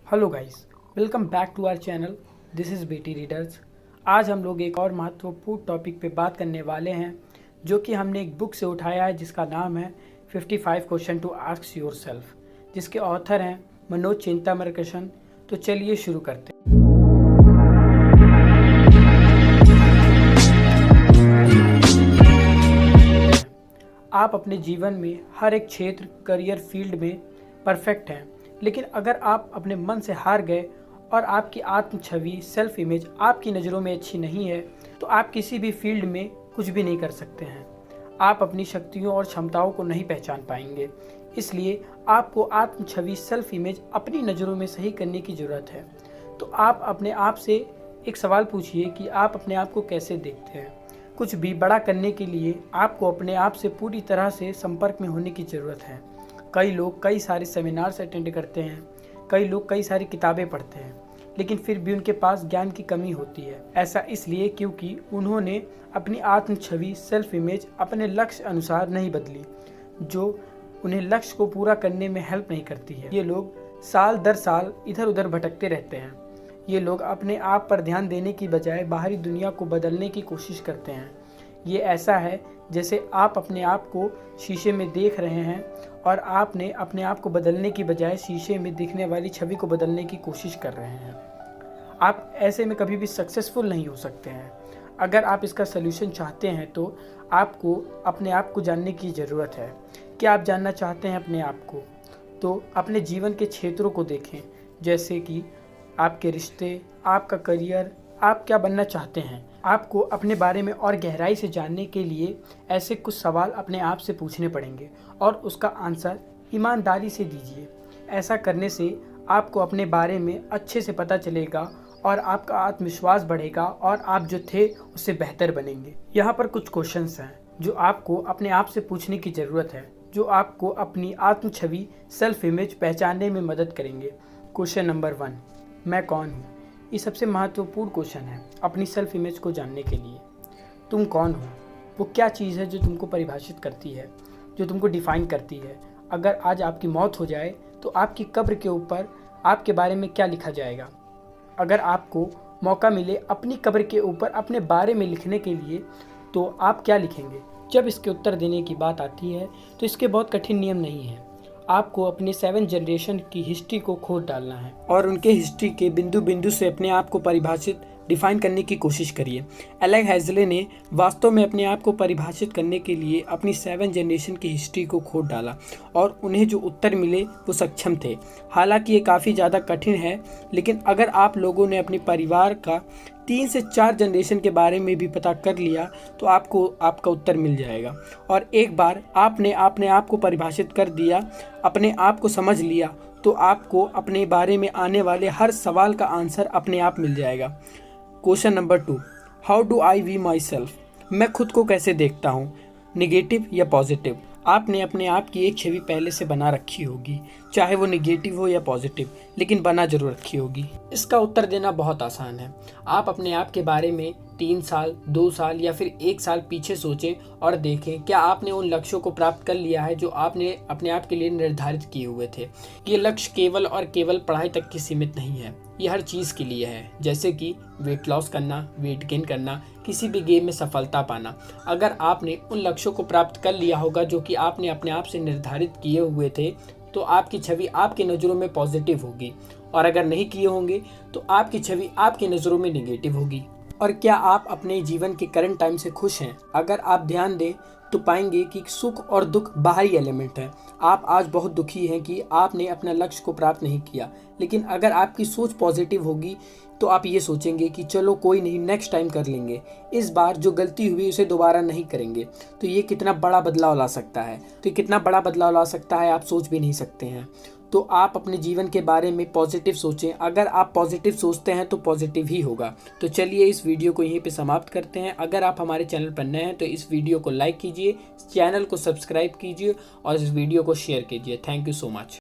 Hello guys, welcome back to our channel. This is BT readers. आज हम लोग एक और महत्वपूर्ण टॉपिक पे बात करने वाले हैं, जो कि हमने एक बुक से उठाया है जिसका नाम है 55 क्वेश्चन टू आस्क योरसेल्फ, जिसके ऑथर हैं मनोज चिंतामरकशन। तो चलिए शुरू करते हैं। आप अपने जीवन में हर एक क्षेत्र, करियर फील्ड में परफेक्ट हैं, लेकिन अगर आप अपने मन से हार गए और आपकी आत्म छवि, सेल्फ इमेज आपकी नज़रों में अच्छी नहीं है, तो आप किसी भी फील्ड में कुछ भी नहीं कर सकते हैं। आप अपनी शक्तियों और क्षमताओं को नहीं पहचान पाएंगे। इसलिए आपको आत्म छवि, सेल्फ इमेज अपनी नज़रों में सही करने की ज़रूरत है। तो आप अपने आप से एक सवाल पूछिए कि आप अपने आप को कैसे देखते हैं। कुछ भी बड़ा करने के लिए आपको अपने आप से पूरी तरह से संपर्क में होने की ज़रूरत है। कई लोग कई सारे सेमिनार्स अटेंड करते हैं, कई लोग कई सारी किताबें पढ़ते हैं, लेकिन फिर भी उनके पास ज्ञान की कमी होती है। ऐसा इसलिए क्योंकि उन्होंने अपनी आत्म छवि, सेल्फ इमेज अपने लक्ष्य अनुसार नहीं बदली, जो उन्हें लक्ष्य को पूरा करने में हेल्प नहीं करती है। ये लोग साल दर साल इधर उधर भटकते रहते हैं। ये लोग अपने आप पर ध्यान देने की बजाय बाहरी दुनिया को बदलने की कोशिश करते हैं। ये ऐसा है जैसे आप अपने आप को शीशे में देख रहे हैं और आपने अपने आप को बदलने की बजाय शीशे में दिखने वाली छवि को बदलने की कोशिश कर रहे हैं। आप ऐसे में कभी भी सक्सेसफुल नहीं हो सकते हैं। अगर आप इसका सलूशन चाहते हैं तो आपको अपने आप को जानने की ज़रूरत है। क्या आप जानना चाहते हैं अपने आप को? तो अपने जीवन के क्षेत्रों को देखें, जैसे कि आपके रिश्ते, आपका करियर, आप क्या बनना चाहते हैं। आपको अपने बारे में और गहराई से जानने के लिए ऐसे कुछ सवाल अपने आप से पूछने पड़ेंगे और उसका आंसर ईमानदारी से दीजिए। ऐसा करने से आपको अपने बारे में अच्छे से पता चलेगा और आपका आत्मविश्वास बढ़ेगा और आप जो थे उससे बेहतर बनेंगे। यहाँ पर कुछ क्वेश्चंस हैं जो आपको अपने आप से पूछने की ज़रूरत है, जो आपको अपनी आत्म छवि, सेल्फ इमेज पहचानने में मदद करेंगे। क्वेश्चन नंबर 1, मैं कौन हूँ? ये सबसे महत्वपूर्ण क्वेश्चन है अपनी सेल्फ इमेज को जानने के लिए। तुम कौन हो? वो क्या चीज़ है जो तुमको परिभाषित करती है, जो तुमको डिफाइन करती है? अगर आज आपकी मौत हो जाए तो आपकी कब्र के ऊपर आपके बारे में क्या लिखा जाएगा? अगर आपको मौका मिले अपनी कब्र के ऊपर अपने बारे में लिखने के लिए, तो आप क्या लिखेंगे? जब इसके उत्तर देने की बात आती है तो इसके बहुत कठिन नियम नहीं है। आपको अपने 7 जनरेशन की हिस्ट्री को खोद डालना है और उनके हिस्ट्री के बिंदु बिंदु से अपने आप को परिभाषित, डिफाइन करने की कोशिश करिए। एलेक्स हेजले ने वास्तव में अपने आप को परिभाषित करने के लिए अपनी 7 जनरेशन की हिस्ट्री को खोद डाला और उन्हें जो उत्तर मिले वो सक्षम थे। हालांकि ये काफ़ी ज़्यादा कठिन है, लेकिन अगर आप लोगों ने अपने परिवार का 3 से 4 जनरेशन के बारे में भी पता कर लिया तो आपको आपका उत्तर मिल जाएगा। और एक बार आपने अपने आप को परिभाषित कर दिया, अपने आप को समझ लिया, तो आपको अपने बारे में आने वाले हर सवाल का आंसर अपने आप मिल जाएगा। Question number 2, how do I view myself? मैं खुद को कैसे देखता हूँ, निगेटिव या पॉजिटिव? आपने अपने आप की एक छवि पहले से बना रखी होगी, चाहे वो निगेटिव हो या पॉजिटिव, लेकिन बना जरूर रखी होगी। इसका उत्तर देना बहुत आसान है। आप अपने आप के बारे में 3 साल, 2 साल या फिर 1 साल पीछे सोचें और देखें क्या आपने उन लक्ष्यों को प्राप्त कर लिया है जो आपने अपने आप के लिए निर्धारित किए हुए थे। ये लक्ष्य केवल और केवल पढ़ाई तक की सीमित नहीं है, ये हर चीज़ के लिए है, जैसे कि वेट लॉस करना, वेट गेन करना, किसी भी गेम में सफलता पाना। अगर आपने उन लक्ष्यों को प्राप्त कर लिया होगा जो कि आपने अपने आप से निर्धारित किए हुए थे, तो आपकी छवि आपकी नज़रों में पॉजिटिव होगी, और अगर नहीं किए होंगे तो आपकी छवि आपकी नज़रों में नेगेटिव होगी। और क्या आप अपने जीवन के करंट टाइम से खुश हैं? अगर आप ध्यान दें तो पाएंगे कि सुख और दुख बाहरी एलिमेंट है। आप आज बहुत दुखी हैं कि आपने अपना लक्ष्य को प्राप्त नहीं किया, लेकिन अगर आपकी सोच पॉजिटिव होगी तो आप ये सोचेंगे कि चलो कोई नहीं, नेक्स्ट टाइम कर लेंगे, इस बार जो गलती हुई उसे दोबारा नहीं करेंगे। तो ये कितना बड़ा बदलाव ला सकता है, तो ये कितना बड़ा बदलाव ला सकता है आप सोच भी नहीं सकते हैं। तो आप अपने जीवन के बारे में पॉजिटिव सोचें। अगर आप पॉजिटिव सोचते हैं तो पॉजिटिव ही होगा। तो चलिए इस वीडियो को यहीं पे समाप्त करते हैं। अगर आप हमारे चैनल पर नए हैं तो इस वीडियो को लाइक कीजिए, चैनल को सब्सक्राइब कीजिए और इस वीडियो को शेयर कीजिए। Thank you so much.